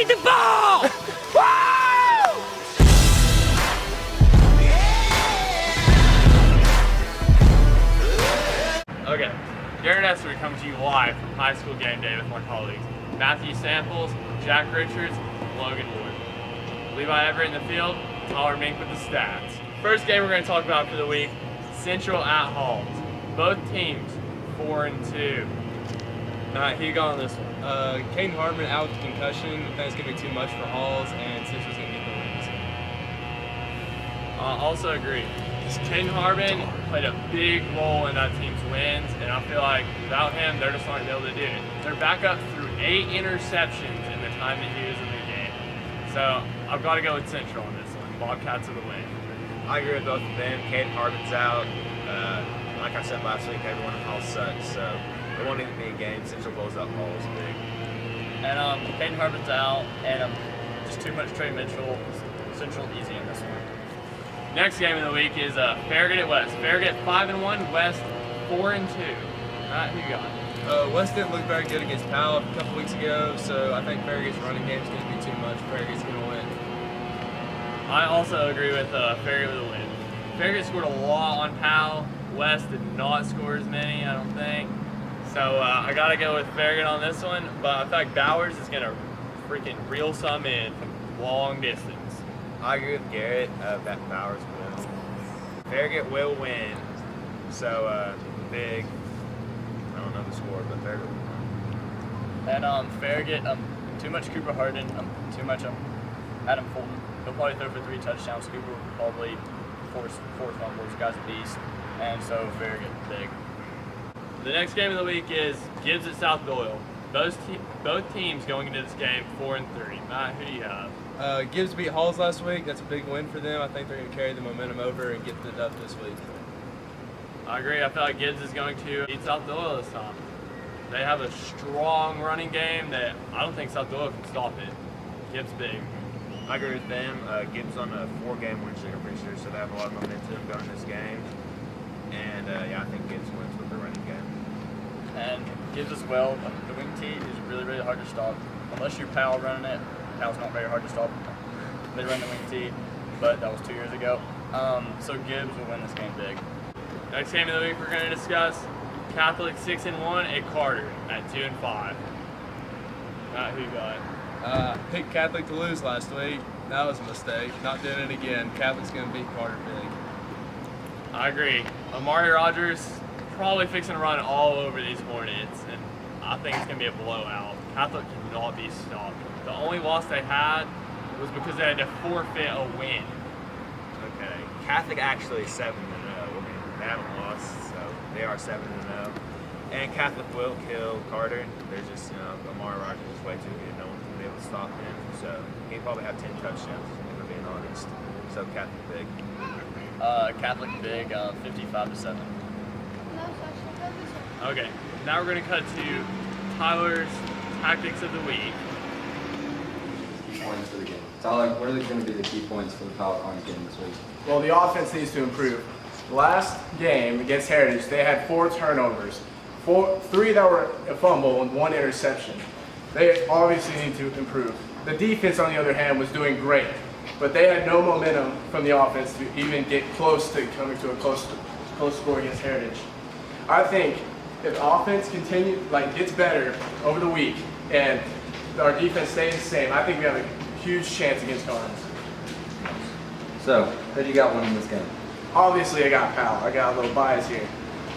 need the ball! Woo! Okay, Garrett Esther comes to you live from high school game day with my colleagues Matthew Samples, Jack Richards, and Logan Wood. Levi Everett in the field, Tyler Mink with the stats. First game we're going to talk about for the week, Central at Halls. Both teams 4-2. Matt, who you got on this one? Caden Hardman out with concussion. I think it's going to be too much for Halls, and Central's going to get the wins. I also agree. Caden Hardman played a big role in that team's wins, and I feel like without him, they're just not going to be able to do it. They're back up through 8 interceptions in the time that he was in the game. So I've got to go with Central on this one. Bobcats are the win. I agree with both of them. Caden Hardman's out. Like I said last week, everyone in Hall sucks, so it won't even be a game. Central blows up Hall's big. And Caden Hardman's out, and just too much Trey Mitchell. Central easy in this one. Next game of the week is Farragut at West. Farragut 5-1, West 4-2. Matt, who you got? West didn't look very good against Powell a couple weeks ago, so I think Farragut's running game is going to be too much. Farragut's going to win. I also agree with Farragut with a win. Farragut scored a lot on Powell. West did not score as many, I don't think. So I got to go with Farragut on this one, but I feel like Bowers is going to freaking reel some in from long distance. I agree with Garrett that Bowers will. Farragut will win. So big. I don't know the score, but Farragut will win. And Farragut, too much Cooper Harden, too much Adam Fulton. He'll probably throw for 3 touchdowns. Cooper will probably force 4 fumbles. Guy's a beast. And so Farragut big. The next game of the week is Gibbs at South Doyle. Both teams going into this game 4-3. Matt, who do you have? Gibbs beat Halls last week. That's a big win for them. I think they're going to carry the momentum over and get the dub this week. I agree. I feel like Gibbs is going to beat South Doyle this time. They have a strong running game that I don't think South Doyle can stop it. Gibbs big. I agree with them. Gibbs on a 4-game win streak, I'm pretty sure, so they have a lot of momentum going this game. And yeah, I think Gibbs wins with the running game. And Gibbs as well. The wing tee is really, really hard to stop. Unless you're Powell running it, Powell's not very hard to stop. They run the wing tee, but that was 2 years ago. So Gibbs will win this game big. Next game of the week we're going to discuss Catholic 6-1 at Carter at 2-5. Matt, who you got? Picked Catholic to lose last week. That was a mistake. Not doing it again. Catholic's going to beat Carter big. I agree. Amari Rogers probably fixing to run all over these Hornets, and I think it's going to be a blowout. Catholic cannot be stopped. The only loss they had was because they had to forfeit a win. Okay. Catholic actually 7-0. I mean, they haven't lost, so they are 7-0. And Catholic will kill Carter. They're just, Amari Rogers is way too good. No one will be able to stop him. So he'll probably have 10 touchdowns, if we're being honest. So Catholic big. Catholic big, 55-7. Okay, now we're going to cut to Tyler's tactics of the week. Key points for the game. Tyler, what are going to be the key points for the Power Arms game this week? Well, the offense needs to improve. Last game against Heritage, they had 4 turnovers, 3 that were a fumble and 1 interception. They obviously need to improve. The defense, on the other hand, was doing great, but they had no momentum from the offense to even get close to coming to a close score against Heritage. I think if offense gets better over the week and our defense stays the same, I think we have a huge chance against Carnes. So, who do you got winning this game? Obviously, I got Powell. I got a little bias here.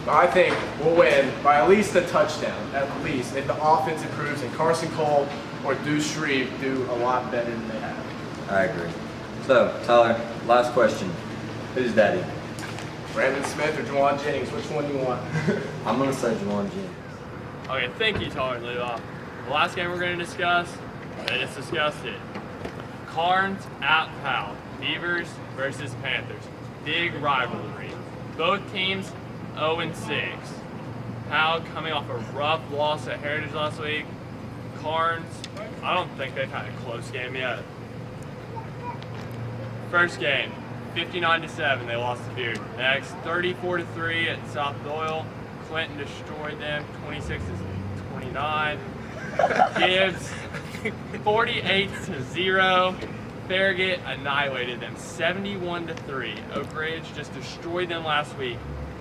But I think we'll win by at least a touchdown, at least, if the offense improves and Carson Cole or Deuce Shreve do a lot better than they have. I agree. So, Tyler, last question. Who's daddy? Brandon Smith or Juwan Jennings, which one do you want? I'm going to say Juwan Jennings. Okay, thank you, Tyler and Levi. The last game we're going to discuss, I just discussed it. Carnes at Powell. Beavers versus Panthers. Big rivalry. Both teams 0-6. Powell coming off a rough loss at Heritage last week. Carnes, I don't think they've had a close game yet. First game, 59-7, they lost to Beard. Next, 34-3 at South Doyle. Clinton destroyed them, 26-29. Gibbs 48-0. Farragut annihilated them 71-3. Oak Ridge just destroyed them last week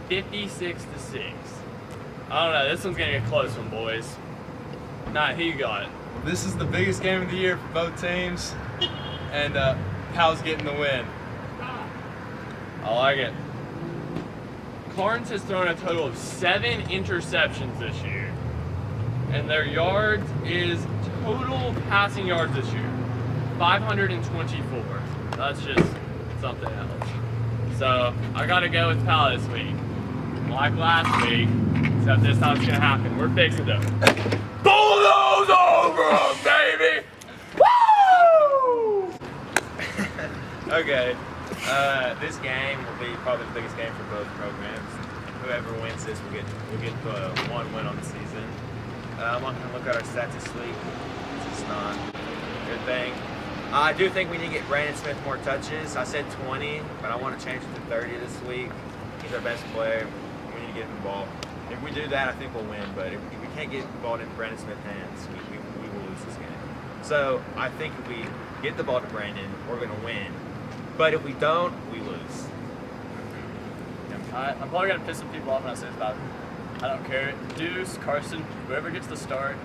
56-6. I don't know, this one's gonna get a close one, boys. Nah, who you got? This is the biggest game of the year for both teams, and Powell's getting the win. I like it. Carnes has thrown a total of 7 interceptions this year. And their yards is total passing yards this year. 524. That's just something else. So I gotta go with Powell this week. Like last week, except this time it's gonna happen. We're fixing to bulldoze over them, baby! Woo! Okay. This game will be probably the biggest game for both programs. Whoever wins this will get the 1 win on the season. I'm not going to look at our stats this week. It's just not a good thing. I do think we need to get Brandon Smith more touches. I said 20, but I want to change it to 30 this week. He's our best player. We need to get him the ball. If we do that, I think we'll win. But if we can't get the ball into Brandon Smith's hands, we will lose this game. So I think if we get the ball to Brandon, we're going to win. But if we don't, we lose. I'm probably gonna piss some people off when I say this, but I don't care. Deuce, Carson, whoever gets the start,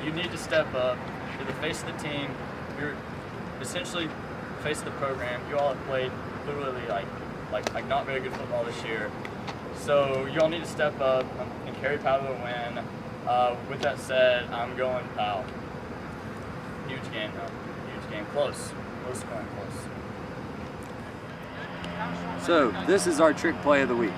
you need to step up. You're the face of the team. You're essentially the face of the program. You all have played literally like not very good football this year. So you all need to step up and carry Powell to the win. With that said, I'm going Powell. Huge game though. Huge game. Close. Close scoring. Close. So this is our trick play of the week.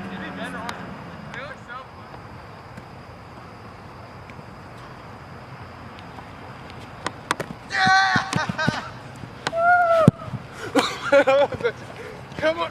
Come on.